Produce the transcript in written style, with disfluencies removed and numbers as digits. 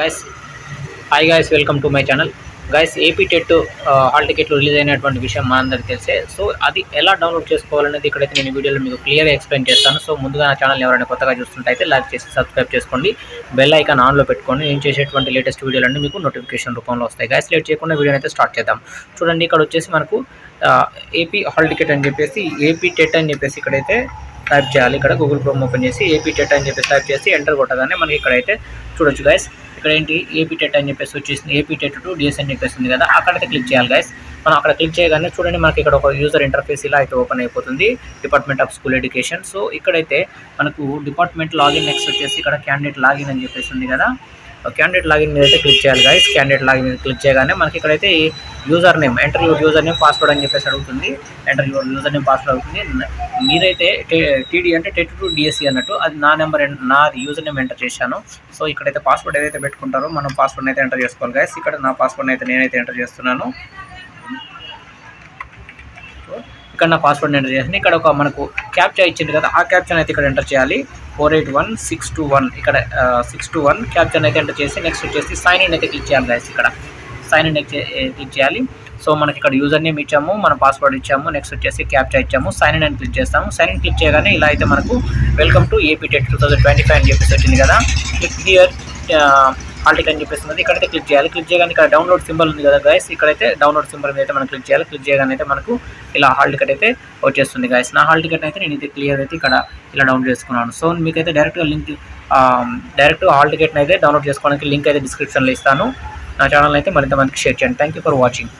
Guys hi guys, welcome to my channel. Guys, AP TET hall టికెట్లు release అయినటువంటి విషయం మనందరికీ తెలిసే. సో అది ఎలా డౌన్లోడ్ చేసుకోవాలనేది ఇక్కడైతే నేను వీడియోలో మీకు క్లియర్గా ఎక్స్ప్లెయిన్ చేస్తాను. సో ముందుగా నా ఛానల్ ఎవరైనా కొత్తగా చూస్తుంటే లైక్ చేసి సబ్స్క్రైబ్ చేసుకోండి, బెల్ ఐకాన్ ఆన్లో పెట్టుకోండి. నేను చేసేటువంటి లేటెస్ట్ వీడియోలన్నీ మీకు నోటిఫికేషన్ రూపంలో వస్తాయి. గైస్, లేట్ చేయకుండా వీడియో అయితే స్టార్ట్ చేద్దాం. చూడండి, ఇక్కడ వచ్చేసి మనకు ఏపీ హాల్ టికెట్ అని చెప్పేసి ఏపీ టెట్ అని చెప్పేసి ఇక్కడైతే టైప్ చేయాలి. ఇక్కడ గూగుల్ క్రోమ్ ఓపెన్ చేసి ఏపీ టెట్ అని చెప్పేసి టైప్ చేసి ఎంటర్ కొట్టగానే మనకి ఇక్కడైతే చూడొచ్చు గైస్. ఇక్కడ ఏంటి ఏపీ టెట్ అని చెప్పేసి వచ్చేసింది. ఏపీ టెట్ టు డిఎస్ అని చెప్పేసి ఉంది కదా, అక్కడైతే క్లిక్ చేయాలి గైస్. మనం అక్కడ క్లిక్ చేయగానే చూడండి, మనకి ఇక్కడ ఒక యూజర్ ఇంటర్ఫేస్ ఇలా అయితే ఓపెన్ అయిపోతుంది. Department of school education. So ఇక్కడైతే మనకు డిపార్ట్మెంట్ లాగిన్ నెక్స్ట్ వచ్చేసి ఇక్కడ క్యాండిడేట్ లాగిన్ అని చెప్పేసి ఉంది కదా, క్యాండిడేట్ లాగిన్ మీద అయితే క్లిక్ చేయాలి గైస్. క్యాండిడేట్ లాగిన్ మీద క్లిక్ చేయగానే మనకి ఇక్కడైతే user name, enter your user name password అని చెప్పేసి అడుగుతుంది. Enter your user name password అవుతుంది. మీరైతే టీడీ అంటే టెట్ టు డిఎస్సి అన్నట్టు, అది నా నెంబర్, నా యూజర్ నేమ్ ఎంటర్ చేశాను. సో ఇక్కడైతే పాస్వర్డ్ ఏదైతే పెట్టుకుంటారో మనం పాస్వర్డ్ అయితే ఎంటర్ చేసుకోవాలి గైస్. ఇక్కడ నా పాస్వర్డ్ అయితే నేనైతే ఎంటర్ చేస్తున్నాను. ఇక్కడ నా పాస్వర్డ్ ఎంటర్ చేసి ఇక్కడ ఒక మనకు క్యాప్చా ఇచ్చింది కదా, ఆ క్యాప్చాన్ అయితే ఇక్కడ ఎంటర్ చేయాలి. 481621 ఇక్కడ 621 క్యాప్చాన్ అయితే ఎంటర్ చేసి నెక్స్ట్ వచ్చేసి సైన్ ఇన్ అయితే క్లిక్ చేయాలి గైస్. ఇక్కడ సైన్ ఇన్ క్లిక్ చేయాలి. సో మనకి ఇక్కడ యూజర్ నేమ్ ఇచ్చాము, మన పాస్వర్డ్ ఇచ్చాము, నెక్స్ట్ వచ్చేసి క్యాప్చా ఇచ్చాము, సైన్ ఇన్ అని క్లిక్ చేస్తాము. సైన్ ఇన్ క్లిక్ చేయగానే ఇలా అయితే మనకు వెల్కమ్ టు ఏపీ టెట్ 2025 అని చెప్పేసి వచ్చింది కదా. క్లిక్ హియర్ హాల్ టికెట్ అని చెప్పేసి ఇక్కడైతే క్లిక్ చేయాలి. క్లిక్ చేయగానే ఇక్కడ డౌన్లోడ్ సింబల్ ఉంది కదా గైస్, ఇక్కడైతే డౌన్లోడ్ సింబల్ మీద అయితే మనం క్లిక్ చేయాలి. క్లిక్ చేయగానే అయితే మనకు ఇలా హాల్ టికెట్ అయితే వచ్చేస్తుంది గైస్. నా హాల్ టికెట్ అయితే నేను ఇది క్లియర్ అయితే ఇక్కడ ఇలా డౌన్లోడ్ చేసుకున్నాను. సో మీకైతే డైరెక్ట్ హాల్ టికెట్ని అయితే డౌన్లోడ్ చేసుకోవడానికి లింక్ అయితే డిస్క్రిప్షన్లో ఇస్తాను. నా ఛానల్ అయితే మరింత మందికి షేర్ చేయండి. Thank you for watching.